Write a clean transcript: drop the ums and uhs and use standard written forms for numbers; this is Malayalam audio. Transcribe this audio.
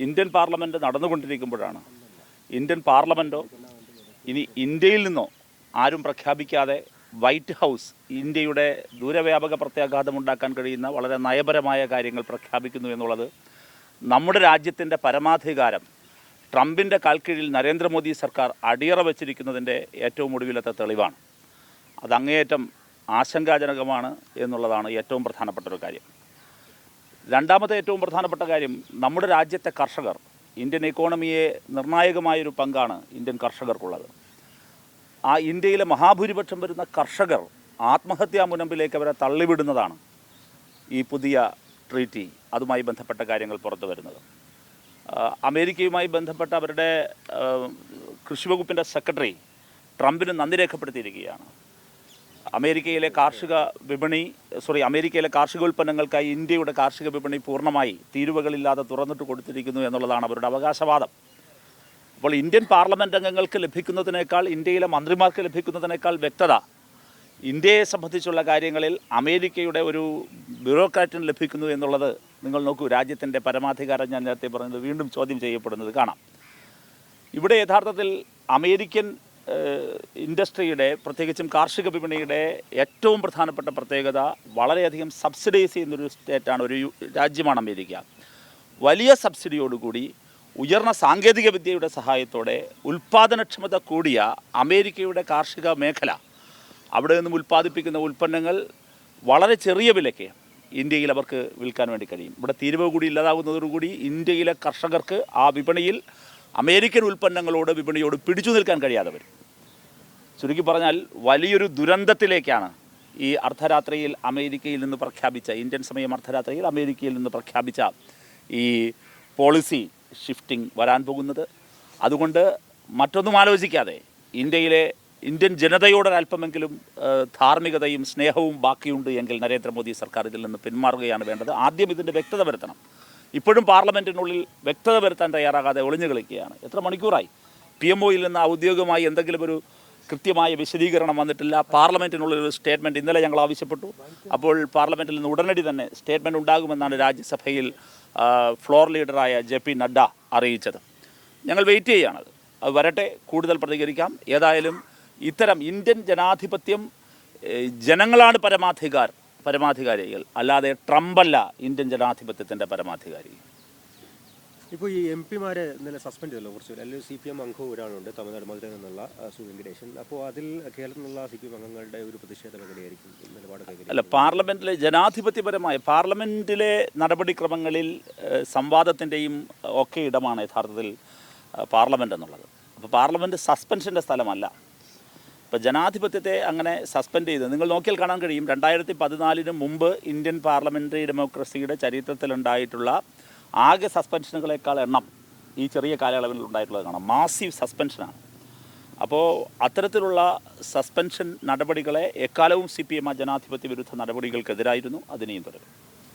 ഇന്ത്യൻ പാർലമെൻറ്റ് നടന്നുകൊണ്ടിരിക്കുമ്പോഴാണ് ഇന്ത്യൻ പാർലമെൻറ്റോ ഇനി ഇന്ത്യയിൽ നിന്നോ ആരും പ്രഖ്യാപിക്കാതെ വൈറ്റ് ഹൗസ് ഇന്ത്യയുടെ ദൂരവ്യാപക പ്രത്യാഘാതമുണ്ടാക്കാൻ കഴിയുന്ന വളരെ നയപരമായ കാര്യങ്ങൾ പ്രഖ്യാപിക്കുന്നു എന്നുള്ളത് നമ്മുടെ രാജ്യത്തിൻ്റെ പരമാധികാരം ട്രംപിൻ്റെ കാൽക്കീഴിൽ നരേന്ദ്രമോദി സർക്കാർ അടിയറ വച്ചിരിക്കുന്നതിൻ്റെ ഏറ്റവും ഒടുവിലത്തെ തെളിവാണ്. അത് അങ്ങേയറ്റം ആശങ്കാജനകമാണ് എന്നുള്ളതാണ് ഏറ്റവും പ്രധാനപ്പെട്ട ഒരു കാര്യം. രണ്ടാമത്തെ ഏറ്റവും പ്രധാനപ്പെട്ട കാര്യം, നമ്മുടെ രാജ്യത്തെ കർഷകർ, ഇന്ത്യൻ ഇക്കോണമിയെ നിർണായകമായൊരു പങ്കാണ് ഇന്ത്യൻ കർഷകർക്കുള്ളത്. ആ ഇന്ത്യയിലെ മഹാഭൂരിപക്ഷം വരുന്ന കർഷകർ ആത്മഹത്യാ മുനമ്പിലേക്ക് അവരെ തള്ളിവിടുന്നതാണ് ഈ പുതിയ ട്രീറ്റി, അതുമായി ബന്ധപ്പെട്ട കാര്യങ്ങൾ പുറത്തു വരുന്നത്. അമേരിക്കയുമായി ബന്ധപ്പെട്ട അവരുടെ കൃഷി വകുപ്പിൻ്റെ സെക്രട്ടറി ട്രംപിന് നന്ദി രേഖപ്പെടുത്തിയിരിക്കുകയാണ്. അമേരിക്കയിലെ കാർഷിക ഉൽപ്പന്നങ്ങൾക്കായി ഇന്ത്യയുടെ കാർഷിക വിപണി പൂർണ്ണമായി തീരുവകളില്ലാതെ തുറന്നിട്ട് കൊടുത്തിരിക്കുന്നു എന്നുള്ളതാണ് അവരുടെ അവകാശവാദം. അപ്പോൾ ഇന്ത്യൻ പാർലമെൻറ്റ് അംഗങ്ങൾക്ക് ലഭിക്കുന്നതിനേക്കാൾ, ഇന്ത്യയിലെ മന്ത്രിമാർക്ക് ലഭിക്കുന്നതിനേക്കാൾ വ്യക്തത ഇന്ത്യയെ സംബന്ധിച്ചുള്ള കാര്യങ്ങളിൽ അമേരിക്കയുടെ ഒരു ബ്യൂറോക്രാറ്റിന് ലഭിക്കുന്നു എന്നുള്ളത് നിങ്ങൾ നോക്കൂ. രാജ്യത്തിൻ്റെ പരമാധികാരം ഞാൻ നേരത്തെ പറഞ്ഞത് വീണ്ടും ചോദ്യം ചെയ്യപ്പെടുന്നത് കാണാം. ഇവിടെ യഥാർത്ഥത്തിൽ അമേരിക്കൻ ഇൻഡസ്ട്രിയുടെ, പ്രത്യേകിച്ചും കാർഷിക വിപണിയുടെ ഏറ്റവും പ്രധാനപ്പെട്ട പ്രത്യേകത വളരെയധികം സബ്സിഡൈസ് ചെയ്യുന്നൊരു സ്റ്റേറ്റാണ്, ഒരു രാജ്യമാണ് അമേരിക്ക. വലിയ സബ്സിഡിയോടുകൂടി ഉയർന്ന സാങ്കേതിക വിദ്യയുടെ സഹായത്തോടെ ഉൽപ്പാദനക്ഷമത കൂടിയ അമേരിക്കയുടെ കാർഷിക മേഖല, അവിടെ നിന്നും ഉൽപ്പാദിപ്പിക്കുന്ന ഉൽപ്പന്നങ്ങൾ വളരെ ചെറിയ വിലയ്ക്ക് ഇന്ത്യയിൽ അവർക്ക് വിൽക്കാൻ വേണ്ടി കഴിയും. ഇവിടെ തീരുവ കൂടി ഇല്ലാതാകുന്നതോടുകൂടി ഇന്ത്യയിലെ കർഷകർക്ക് ആ വിപണിയിൽ അമേരിക്കൻ വിപണിയോട് പിടിച്ചു നിൽക്കാൻ കഴിയാതെ വരും. ചുരുക്കി പറഞ്ഞാൽ വലിയൊരു ദുരന്തത്തിലേക്കാണ് ഈ അർദ്ധരാത്രിയിൽ അമേരിക്കയിൽ നിന്ന് പ്രഖ്യാപിച്ച, ഇന്ത്യൻ സമയം അർദ്ധരാത്രിയിൽ അമേരിക്കയിൽ നിന്ന് പ്രഖ്യാപിച്ച ഈ പോളിസി ഷിഫ്റ്റിംഗ് വരാൻ പോകുന്നത്. അതുകൊണ്ട് മറ്റൊന്നും ആലോചിക്കാതെ ഇന്ത്യൻ ജനതയോടൊരല്പമെങ്കിലും ധാർമ്മികതയും സ്നേഹവും ബാക്കിയുണ്ട് എങ്കിൽ നരേന്ദ്രമോദി സർക്കാർ ഇതിൽ നിന്ന് പിന്മാറുകയാണ് വേണ്ടത്. ആദ്യം ഇതിൻ്റെ വ്യക്തത വരുത്തണം. ഇപ്പോഴും പാർലമെൻറ്റിനുള്ളിൽ വ്യക്തത വരുത്താൻ തയ്യാറാകാതെ ഒളിഞ്ഞു കളിക്കുകയാണ്. എത്ര മണിക്കൂറായി PMOയിൽ നിന്ന് ഔദ്യോഗികമായി എന്തെങ്കിലും ഒരു കൃത്യമായ വിശദീകരണം വന്നിട്ടില്ല. പാർലമെൻറ്റിനുള്ളിൽ ഒരു സ്റ്റേറ്റ്മെൻറ്റ് ഇന്നലെ ഞങ്ങൾ ആവശ്യപ്പെട്ടു. അപ്പോൾ പാർലമെൻറ്റിൽ നിന്ന് ഉടനടി തന്നെ സ്റ്റേറ്റ്മെൻറ്റ് ഉണ്ടാകുമെന്നാണ് രാജ്യസഭയിൽ ഫ്ലോർ ലീഡറായ JP നഡ്ഡ അറിയിച്ചത്. ഞങ്ങൾ വെയിറ്റ് ചെയ്യുകയാണ്. അത് വരട്ടെ, കൂടുതൽ പ്രതികരിക്കാം. ഏതായാലും ഇത്തരം ഇന്ത്യൻ ജനാധിപത്യം, ജനങ്ങളാണ് പരമാധികാരികൾ, അല്ലാതെ ട്രംപല്ല ഇന്ത്യൻ ജനാധിപത്യത്തിൻ്റെ പരമാധികാരി. ഇപ്പോൾ ഈ MP-മാരെ ഇന്നലെ സസ്പെൻഡ് ചെയ്തല്ലോ കുറച്ച്. അല്ലെങ്കിൽ CPM അംഗം ഒരാളുണ്ട്, തമിഴ്നാട് മധുരയിൽ നിന്നുള്ള വെങ്കടേശൻ. അപ്പോൾ അതിൽ കേരളത്തിൽ നിന്നുള്ള CPM അംഗങ്ങളുടെ ഒരു പ്രതിഷേധം എങ്ങനെയായിരിക്കും, നിലപാടൊക്കെ? അല്ല, പാർലമെൻറ്റിലെ ജനാധിപത്യപരമായ പാർലമെൻറ്റിലെ നടപടിക്രമങ്ങളിൽ സംവാദത്തിൻ്റെയും ഒക്കെ ഇടമാണ് യഥാർത്ഥത്തിൽ പാർലമെൻറ്റ് എന്നുള്ളത്. അപ്പോൾ പാർലമെൻറ്റ് സസ്പെൻഷൻ്റെ സ്ഥലമല്ല. ഇപ്പോൾ ജനാധിപത്യത്തെ അങ്ങനെ സസ്പെൻഡ് ചെയ്ത് നിങ്ങൾ നോക്കിയാൽ കാണാൻ കഴിയും. 2014 മുമ്പ് ഇന്ത്യൻ പാർലമെൻ്ററി ഡെമോക്രസിയുടെ ചരിത്രത്തിലുണ്ടായിട്ടുള്ള ആകെ സസ്പെൻഷനുകളേക്കാൾ എണ്ണം ഈ ചെറിയ കാലയളവിൽ ഉണ്ടായിട്ടുള്ളത് കാണാം. മാസീവ് സസ്പെൻഷനാണ്. അപ്പോൾ അത്തരത്തിലുള്ള സസ്പെൻഷൻ നടപടികളെ എക്കാലവും CPM ജനാധിപത്യ വിരുദ്ധ നടപടികൾക്കെതിരായിരുന്നു. അതിനെയും തുടരും.